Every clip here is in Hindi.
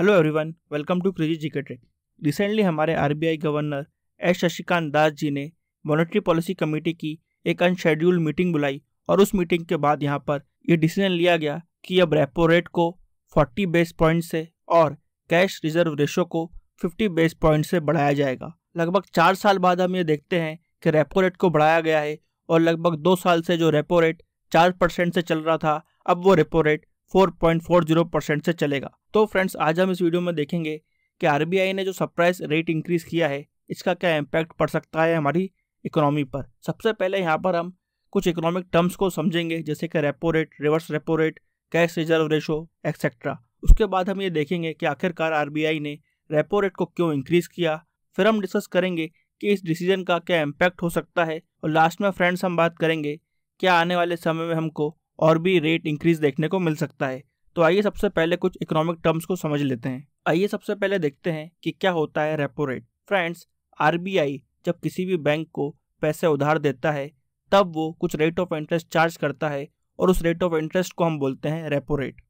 Hello everyone, welcome to crazy GK trick. Recently हमारे RBI governor S Shashikant Das ji ने मॉनेटरी पॉलिसी कमेटी की एक अनशेड्यूल्ड मीटिंग बुलाई और उस मीटिंग के बाद यहाँ पर ये डिसीजन लिया गया कि अब रेपो रेट को 40 बेस पॉइंट से और कैश रिजर्व रेशो को 50 बेस पॉइंट से बढ़ाया जाएगा। लगभग 4 साल बाद हम ये देखते हैं कि रेपो रेट को बढ़ाया गया है और लगभग 2 साल से जो रेपो रेट 4% से चल रहा था, अब वो रेपो रेट 4.40% से चलेगा। तो फ्रेंड्स, आज हम इस वीडियो में देखेंगे कि आरबीआई ने जो सरप्राइज रेट इंक्रीज किया है इसका क्या इम्पैक्ट पड़ सकता है हमारी इकोनॉमी पर। सबसे पहले यहाँ पर हम कुछ इकोनॉमिक टर्म्स को समझेंगे, जैसे कि repo rate, reverse repo rate, cash reserve ratio etcetera. उसके बाद हम ये देखेंगे कि आखिरकार आरबीआई ने रेपो रेट को क्यों इंक्रीज किया। फिर हम डिस्कस करेंगे कि इस डिसीजन का क्या इम्पैक्ट हो सकता है और लास्ट में फ्रेंड्स हम बात करेंगे क्या आने वाले समय में हमको और भी रेट इंक्रीज देखने को मिल सकता है। तो आइए सबसे पहले कुछ इकोनॉमिक टर्म्स को समझ लेते हैं। आइए सबसे पहले देखते हैं कि क्या होता है रेपो रेट। फ्रेंड्स, आरबीआई जब किसी भी बैंक को पैसे उधार देता है तब वो कुछ रेट ऑफ इंटरेस्ट चार्ज करता है और उस रेट ऑफ इंटरेस्ट को हम बोलते हैं रेपो रेट।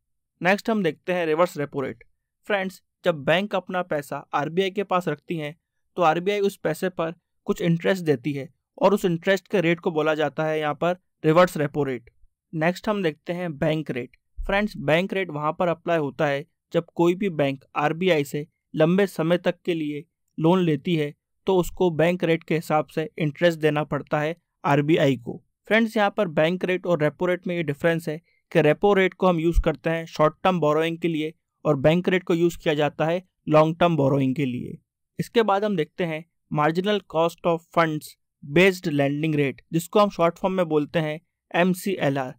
नेक्स्ट हम देखते हैं रिवर्स रेपो रेट। फ्रेंड्स, जब बैंक अपना पैसा आरबीआई के पास रखती है तो आरबीआई उस पैसे पर कुछ इंटरेस्ट देती है और उस इंटरेस्ट के रेट को बोला जाता है यहाँ पर रिवर्स रेपो रेट। नेक्स्ट हम देखते हैं bank rate. Friends, bank rate वहाँ पर अप्लाई होता है जब कोई भी बैंक आरबीआई से लंबे समय तक के लिए लोन लेती है तो उसको बैंक रेट के हिसाब से इंटरेस्ट देना पड़ता है आरबीआई को। फ्रेंड्स, यहाँ पर बैंक रेट और रेपो रेट में ये डिफरेंस है कि रेपो रेट को हम यूज़ करते हैं शॉर्ट टर्म बोरोइंग के लिए और बैंक रेट को यूज़ किया जाता है लॉन्ग टर्म बोरोइंग के लिए। इसके बाद हम देखते हैं marginal cost of funds based landing rate, जिसको हम शॉर्ट फॉर्म में बोलते हैं MCLR।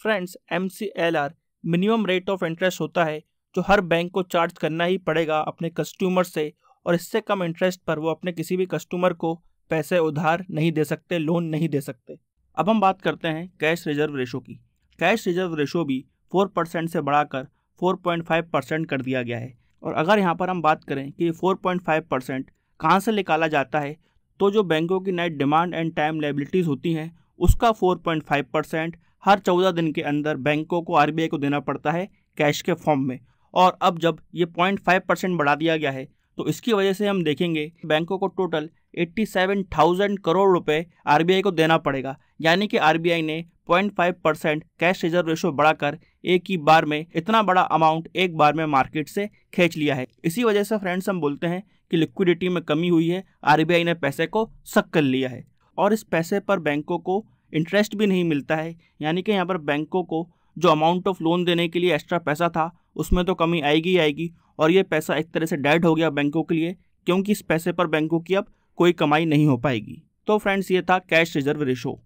Friends, MCLR minimum rate of interest होता है जो हर बैंक को चार्ज करना ही पड़ेगा अपने कस्टमर से, और इससे कम इंटरेस्ट पर वो अपने किसी भी कस्टमर को पैसे उधार नहीं दे सकते, लोन नहीं दे सकते। अब हम बात करते हैं कैश रिजर्व रेशो की। कैश रिजर्व रेशो भी 4% से बढ़ाकर 4.5% कर दिया गया है। और अगर यहाँ पर हम बात करें कि 4.5% कहाँ से निकाला जाता है, तो जो बैंकों की net demand and time liabilities होती हैं उसका 4.5% हर 14 दिन के अंदर बैंकों को आरबीआई को देना पड़ता है कैश के फॉर्म में। और अब जब ये 0.5% बढ़ा दिया गया है तो इसकी वजह से हम देखेंगे बैंकों को टोटल 87,000 करोड़ रुपए आरबीआई को देना पड़ेगा। यानी कि आरबीआई ने 0.5% कैश रिजर्व रेशो बढ़ाकर एक ही बार में इतना बड़ा अमाउंट एक बार में मार्केट से खींच लिया है। इसी वजह से फ्रेंड्स हम बोलते हैं कि लिक्विडिटी में कमी हुई है, आरबीआई ने पैसे को सक कर लिया है और इस पैसे पर बैंकों को इंटरेस्ट भी नहीं मिलता है। यानी कि यहाँ पर बैंकों को जो अमाउंट ऑफ लोन देने के लिए एक्स्ट्रा पैसा था उसमें तो कमी आएगी ही आएगी, और ये पैसा एक तरह से डेड हो गया बैंकों के लिए, क्योंकि इस पैसे पर बैंकों की अब कोई कमाई नहीं हो पाएगी। तो फ्रेंड्स, ये था कैश रिजर्व रेशो।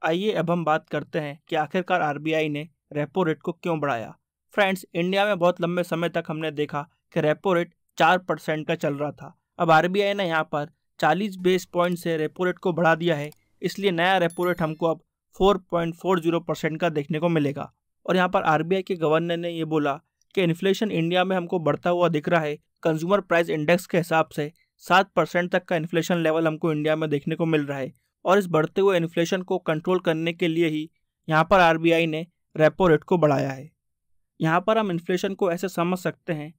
आइए अब हम बात करते हैं कि आखिरकार आरबीआई ने रेपो रेट को क्यों बढ़ाया। फ्रेंड्स, इंडिया में बहुत लंबे समय तक हमने देखा कि रेपो रेट 4% का चल रहा था। अब आरबीआई ने यहाँ पर 40 बेस पॉइंट से रेपो रेट को बढ़ा दिया है, इसलिए नया रेपो रेट हमको अब 4.40% का देखने को मिलेगा। और यहाँ पर आरबीआई के गवर्नर ने ये बोला कि इन्फ्लेशन इंडिया में हमको बढ़ता हुआ दिख रहा है। कंज्यूमर प्राइस इंडेक्स के हिसाब से 7% तक का इन्फ्लेशन लेवल हमको इंडिया में देखने को मिल रहा है, और इस बढ़ते हुए इन्फ्लेशन को कंट्रोल करने के लिए ही यहाँ पर आरबीआई ने रेपो रेट को बढ़ाया है। यहाँ पर हम इन्फ्लेशन को ऐसे समझ सकते हैं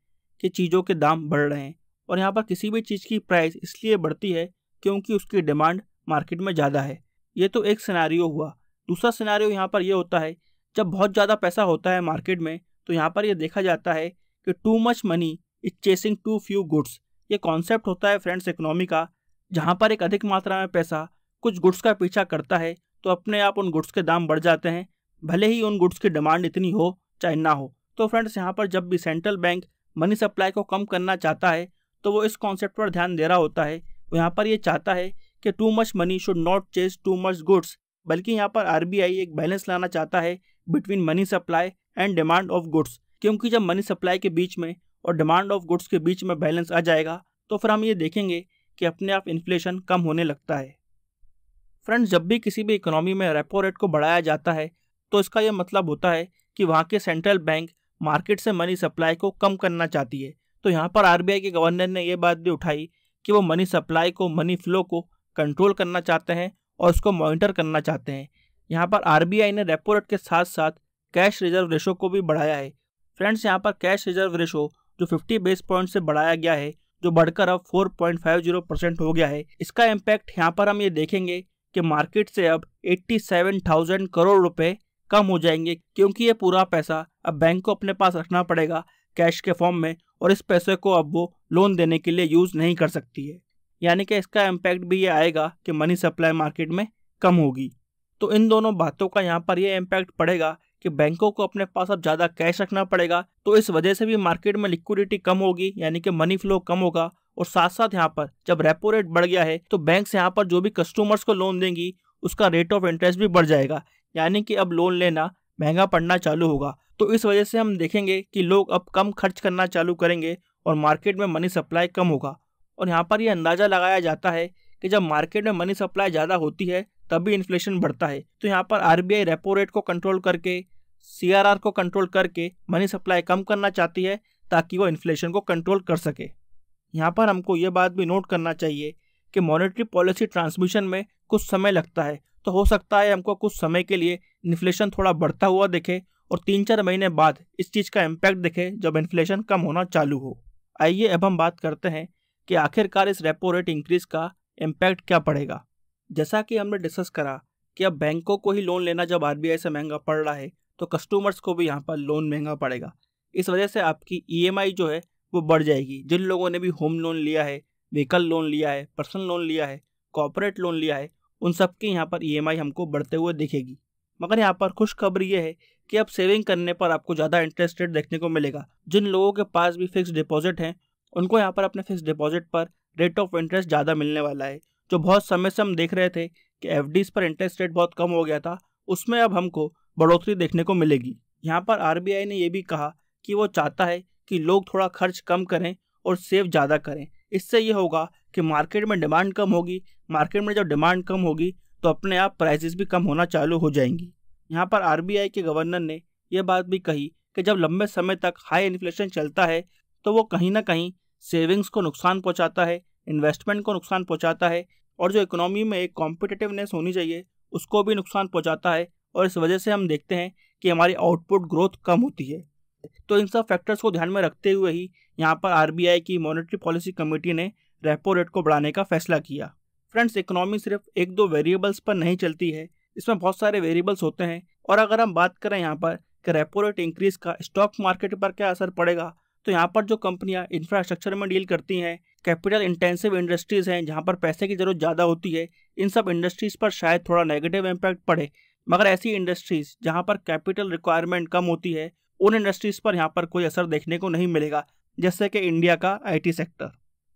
कि चीज़ों के दाम बढ़ रहे हैं, और यहाँ पर किसी भी चीज़ की प्राइस इसलिए बढ़ती है क्योंकि उसकी डिमांड मार्केट में ज़्यादा है। ये तो एक सिनेरियो हुआ। दूसरा सिनेरियो यहाँ पर ये होता है जब बहुत ज़्यादा पैसा होता है मार्केट में, तो यहाँ पर ये देखा जाता है कि too much money is chasing too few goods. ये कॉन्सेप्ट होता है फ्रेंड्स इकोनॉमी का, जहाँ पर एक अधिक मात्रा में पैसा कुछ गुड्स का पीछा करता है तो अपने आप उन गुड्स के दाम बढ़ जाते हैं, भले ही उन गुड्स की डिमांड इतनी हो चाहे ना हो। तो फ्रेंड्स, यहाँ पर जब भी सेंट्रल बैंक मनी सप्लाई को कम करना चाहता है तो वो इस कॉन्सेप्ट पर ध्यान दे रहा होता है। वो यहाँ पर ये चाहता है कि too much money should not chase too much goods, बल्कि यहाँ पर आरबीआई एक बैलेंस लाना चाहता है between money supply and demand of goods. क्योंकि जब मनी सप्लाई के बीच में और डिमांड ऑफ गुड्स के बीच में बैलेंस आ जाएगा तो फिर हम ये देखेंगे कि अपने आप इन्फ्लेशन कम होने लगता है। फ्रेंड्स, जब भी किसी भी इकोनॉमी में रेपो रेट को बढ़ाया जाता है तो इसका यह मतलब होता है कि वहाँ के सेंट्रल बैंक मार्केट से मनी सप्लाई को कम करना चाहती है। तो यहाँ पर आरबीआई के गवर्नर ने यह बात भी उठाई कि वो मनी सप्लाई को, मनी फ्लो को कंट्रोल करना चाहते हैं और उसको मॉनिटर करना चाहते हैं। यहाँ पर आरबीआई ने रेपो रेट के साथ साथ कैश रिजर्व रेशो को भी बढ़ाया है। फ्रेंड्स, यहाँ पर कैश रिजर्व रेशो जो 50 बेस पॉइंट से बढ़ाया गया है, जो बढ़कर अब 4.50% हो गया है, इसका इम्पैक्ट यहाँ पर हम ये देखेंगे कि मार्केट से अब 87,000 करोड़ रुपए कम हो जाएंगे, क्योंकि ये पूरा पैसा अब बैंक को अपने पास रखना पड़ेगा कैश के फॉर्म में, और इस पैसे को अब वो लोन देने के लिए यूज नहीं कर सकती है। यानी कि इसका इम्पैक्ट भी ये आएगा कि मनी सप्लाई मार्केट में कम होगी। तो इन दोनों बातों का यहाँ पर ये इम्पैक्ट पड़ेगा कि बैंकों को अपने पास अब ज़्यादा कैश रखना पड़ेगा, तो इस वजह से भी मार्केट में लिक्विडिटी कम होगी, यानी कि मनी फ्लो कम होगा। और साथ साथ यहाँ पर जब रेपो रेट बढ़ गया है तो बैंक्स यहाँ पर जो भी कस्टमर्स को लोन देंगी उसका रेट ऑफ इंटरेस्ट भी बढ़ जाएगा, यानी कि अब लोन लेना महंगा पड़ना चालू होगा। तो इस वजह से हम देखेंगे कि लोग अब कम खर्च करना चालू करेंगे और मार्केट में मनी सप्लाई कम होगा। और यहाँ पर यह अंदाज़ा लगाया जाता है कि जब मार्केट में मनी सप्लाई ज़्यादा होती है तभी इन्फ्लेशन बढ़ता है। तो यहाँ पर आरबीआई रेपो रेट को कंट्रोल करके, सीआरआर को कंट्रोल करके मनी सप्लाई कम करना चाहती है ताकि वो इन्फ्लेशन को कंट्रोल कर सके। यहाँ पर हमको ये बात भी नोट करना चाहिए कि मॉनेटरी पॉलिसी ट्रांसमिशन में कुछ समय लगता है, तो हो सकता है हमको कुछ समय के लिए इन्फ्लेशन थोड़ा बढ़ता हुआ दिखे और 3-4 महीने बाद इस चीज़ का इम्पैक्ट दिखे जब इन्फ्लेशन कम होना चालू हो। आइए अब हम बात करते हैं कि आखिरकार इस रेपो रेट इंक्रीज का इम्पैक्ट क्या पड़ेगा। जैसा कि हमने डिस्कस करा कि अब बैंकों को ही लोन लेना जब आरबीआई से महंगा पड़ रहा है तो कस्टमर्स को भी यहाँ पर लोन महंगा पड़ेगा। इस वजह से आपकी ईएमआई जो है वो बढ़ जाएगी। जिन लोगों ने भी होम लोन लिया है, व्हीकल लोन लिया है, पर्सनल लोन लिया है, कॉर्पोरेट लोन लिया है, उन सब की यहाँ पर ईएमआई हमको बढ़ते हुए दिखेगी। मगर यहाँ पर खुशखबरी ये है कि अब सेविंग करने पर आपको ज़्यादा इंटरेस्ट रेट देखने को मिलेगा। जिन लोगों के पास भी फिक्स डिपॉजिट हैं उनको यहाँ पर अपने फिक्स डिपॉजिट पर रेट ऑफ इंटरेस्ट ज़्यादा मिलने वाला है। जो बहुत समय से हम देख रहे थे कि एफडीज पर इंटरेस्ट रेट बहुत कम हो गया था, उसमें अब हमको बढ़ोतरी देखने को मिलेगी। यहाँ पर आरबीआई ने यह भी कहा कि वो चाहता है कि लोग थोड़ा खर्च कम करें और सेव ज़्यादा करें। इससे ये होगा कि मार्केट में डिमांड कम होगी। मार्केट में जब डिमांड कम होगी तो अपने आप प्राइसेस भी कम होना चालू हो जाएंगी। यहाँ पर आरबीआई के गवर्नर ने यह बात भी कही कि जब लंबे समय तक हाई इन्फ्लेशन चलता है तो वो कहीं ना कहीं सेविंग्स को नुकसान पहुँचाता है, इन्वेस्टमेंट को नुकसान पहुँचाता है, और जो इकोनॉमी में एक कॉम्पिटिटिवनेस होनी चाहिए उसको भी नुकसान पहुँचाता है। और इस वजह से हम देखते हैं कि हमारी आउटपुट ग्रोथ कम होती है। तो इन सब फैक्टर्स को ध्यान में रखते हुए ही यहाँ पर आरबीआई की मॉनेटरी पॉलिसी कमेटी ने रेपो रेट को बढ़ाने का फैसला किया। फ्रेंड्स, इकोनॉमी सिर्फ 1-2 वेरिएबल्स पर नहीं चलती है, इसमें बहुत सारे वेरिएबल्स होते हैं। और अगर हम बात करें यहाँ पर कि रेपो रेट इंक्रीज का स्टॉक मार्केट पर क्या असर पड़ेगा, तो यहाँ पर जो कंपनियाँ इंफ्रास्ट्रक्चर में डील करती हैं, कैपिटल इंटेंसिव इंडस्ट्रीज़ हैं जहाँ पर पैसे की ज़रूरत ज़्यादा होती है, इन सब इंडस्ट्रीज़ पर शायद थोड़ा नेगेटिव इम्पैक्ट पड़े। मगर ऐसी इंडस्ट्रीज़ जहाँ पर कैपिटल रिक्वायरमेंट कम होती है, उन इंडस्ट्रीज़ पर यहाँ पर कोई असर देखने को नहीं मिलेगा, जैसे कि इंडिया का आईटी सेक्टर।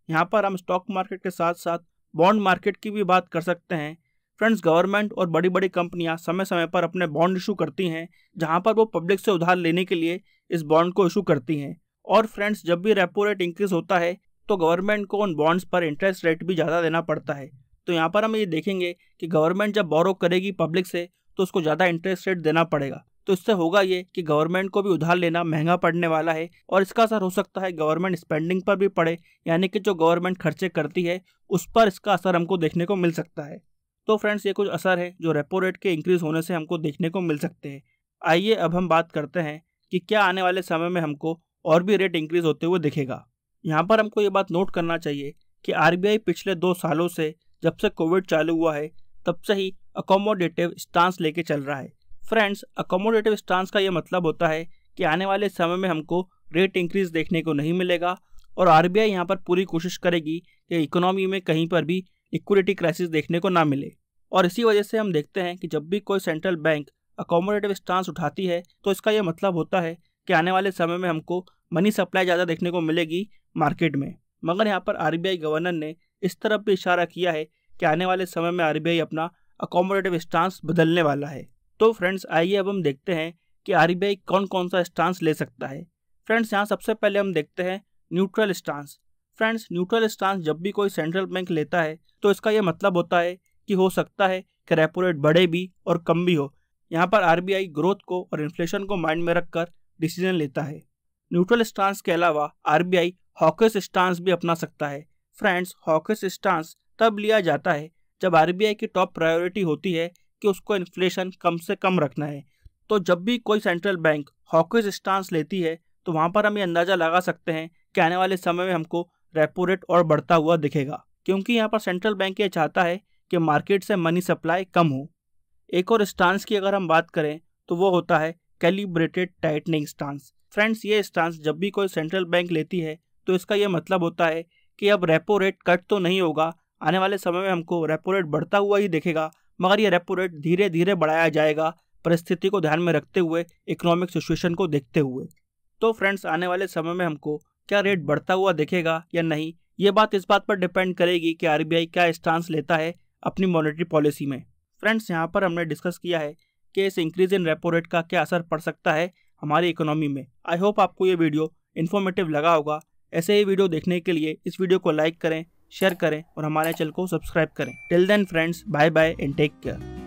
यहाँ पर हम स्टॉक मार्केट के साथ साथ बॉन्ड मार्केट की भी बात कर सकते हैं। फ्रेंड्स, गवर्नमेंट और बड़ी बड़ी कंपनियां समय समय पर अपने बॉन्ड इशू करती हैं, जहां पर वो पब्लिक से उधार लेने के लिए इस बॉन्ड को इशू करती हैं। और फ्रेंड्स, जब भी रेपो रेट इंक्रीज होता है तो गवर्नमेंट को उन बॉन्ड्स पर इंटरेस्ट रेट भी ज़्यादा देना पड़ता है। तो यहाँ पर हम ये देखेंगे कि गवर्नमेंट जब बोरो करेगी पब्लिक से तो उसको ज़्यादा इंटरेस्ट रेट देना पड़ेगा। तो इससे होगा ये कि गवर्नमेंट को भी उधार लेना महंगा पड़ने वाला है, और इसका असर हो सकता है गवर्नमेंट स्पेंडिंग पर भी पड़े, यानी कि जो गवर्नमेंट खर्चे करती है उस पर इसका असर हमको देखने को मिल सकता है। तो फ्रेंड्स, ये कुछ असर है जो रेपो रेट के इंक्रीज होने से हमको देखने को मिल सकते हैं। आइए अब हम बात करते हैं कि क्या आने वाले समय में हमको और भी रेट इंक्रीज होते हुए दिखेगा। यहाँ पर हमको ये बात नोट करना चाहिए कि आरबीआई पिछले 2 सालों से, जब से कोविड चालू हुआ है तब से ही अकोमोडेटिव स्टांस लेके चल रहा है। फ्रेंड्स, अकोमोडेटिव स्टांस का ये मतलब होता है कि आने वाले समय में हमको रेट इंक्रीज देखने को नहीं मिलेगा, और आरबीआई यहाँ पर पूरी कोशिश करेगी कि इकोनॉमी में कहीं पर भी लिक्विडिटी क्राइसिस देखने को ना मिले। और इसी वजह से हम देखते हैं कि जब भी कोई सेंट्रल बैंक अकोमोडेटिव स्टांस उठाती है तो इसका यह मतलब होता है कि आने वाले समय में हमको मनी सप्लाई ज़्यादा देखने को मिलेगी मार्केट में। मगर यहाँ पर आरबीआई गवर्नर ने इस तरफ भी इशारा किया है कि आने वाले समय में आरबीआई अपना अकोमोडेटिव स्टांस बदलने वाला है। तो फ्रेंड्स, आइए अब हम देखते हैं कि आरबीआई कौन कौन सा स्टांस ले सकता है। फ्रेंड्स, यहाँ सबसे पहले हम देखते हैं neutral stance. Friends, neutral stance जब भी कोई सेंट्रल बैंक लेता है तो इसका यह मतलब होता है कि हो सकता है कि रेपो रेट बढ़े भी और कम भी हो। यहाँ पर आरबीआई ग्रोथ को और इन्फ्लेशन को माइंड में रखकर डिसीजन लेता है। न्यूट्रल स्टांस के अलावा आरबीआई हॉकिश स्टांस भी अपना सकता है। फ्रेंड्स, हॉकिश स्टांस तब लिया जाता है जब आरबीआई की टॉप प्रायोरिटी होती है कि उसको इन्फ्लेशन कम से कम रखना है। तो जब भी कोई सेंट्रल बैंक हॉकिश स्टांस लेती है तो वहाँ पर हम ये अंदाज़ा लगा सकते हैं कि आने वाले समय में हमको रेपो रेट और बढ़ता हुआ दिखेगा, क्योंकि यहाँ पर सेंट्रल बैंक ये चाहता है कि मार्केट से मनी सप्लाई कम हो। एक और स्टांस की अगर हम बात करें तो वो होता है कैलिब्रेटेड टाइटनिंग स्टांस। फ्रेंड्स, ये स्टांस जब भी कोई सेंट्रल बैंक लेती है तो इसका ये मतलब होता है कि अब रेपो रेट कट तो नहीं होगा, आने वाले समय में हमको रेपो रेट बढ़ता हुआ ही दिखेगा, मगर ये रेपो रेट धीरे धीरे बढ़ाया जाएगा परिस्थिति को ध्यान में रखते हुए, इकोनॉमिक सिचुएशन को देखते हुए। तो फ्रेंड्स, आने वाले समय में हमको क्या रेट बढ़ता हुआ दिखेगा या नहीं, ये बात इस बात पर डिपेंड करेगी कि आरबीआई क्या स्टांस लेता है अपनी मॉनेटरी पॉलिसी में। फ्रेंड्स, यहाँ पर हमने डिस्कस किया है कि इस इंक्रीज इन रेपो रेट का क्या असर पड़ सकता है हमारी इकोनॉमी में। आई होप आपको ये वीडियो इन्फॉर्मेटिव लगा होगा। ऐसे ही वीडियो देखने के लिए इस वीडियो को लाइक करें, शेयर करें और हमारे चैनल को सब्सक्राइब करें। Till then friends, bye bye and take care.